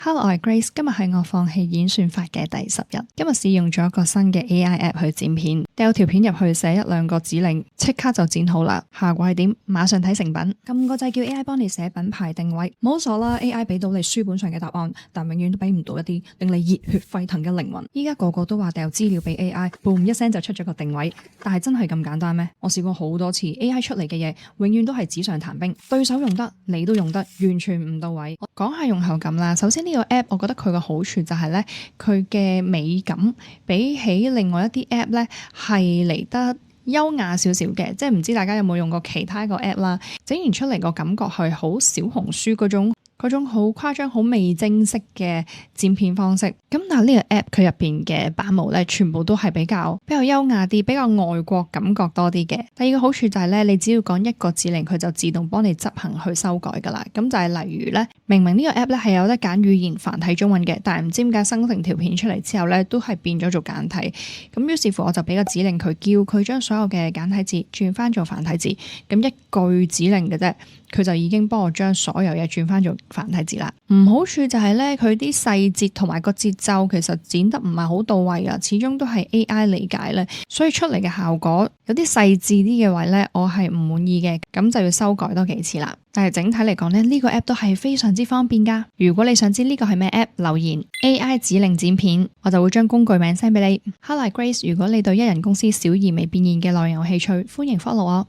Hello，我係 Grace，今日係我放棄演算法嘅第10日。今日試用咗一個新嘅 AI app 去剪片，掉條片入去寫1-2個指令，即刻就剪好啦。效果係點？馬上睇成品。撳個掣叫 AI 幫你寫品牌定位。唔好傻啦 ，AI 俾到你書本上嘅答案，但永遠都俾唔到一啲令你熱血沸騰嘅靈魂。依家個個都話掉資料俾 AI，boom 一聲就出咗個定位，但係真係咁簡單咩？我試過好多次 AI 出嚟嘅嘢，永遠都係紙上談兵，對手用得，你都用得，完全唔到位。講下用後感啦，首先呢個 app 我覺得佢個好處就係咧，佢嘅美感比起另外一啲 app 咧係嚟得優雅少少嘅，即係唔知大家有冇用過其他一個 app 啦，整完出嚟個感覺係好小紅書嗰種好誇張、好味精式嘅剪片方式。咁但係呢個 app 佢入邊嘅版模咧，全部都係比較優雅啲、比較外國感覺多啲嘅。第二個好處就係咧，你只要講一個指令，佢就自動幫你執行去修改噶啦。咁就係例如咧，明明呢個 app 咧係有得揀語言繁體中文嘅，但係唔知點解生成條片出嚟之後咧，都係變咗做簡體。咁於是乎我就俾個指令佢，叫佢將所有嘅簡體字轉翻做繁體字。咁一句指令嘅啫，佢就已經幫我將所有嘢轉翻做繁體字啦。唔好處就係咧，佢啲細節同埋個節奏其實剪得唔係好到位啊，始終都係 AI 理解咧，所以出嚟嘅效果有啲細緻啲嘅位咧，我係唔滿意嘅，咁就要修改多幾次啦。但係整體嚟講咧，呢個 app 都係非常之方便噶。如果你想知呢個係咩 app，留言 AI 指令剪片，我就會將工具名 send 俾你。Hello Grace，如果你對一人公司小而微變現嘅內容有興趣，歡迎 follow 我。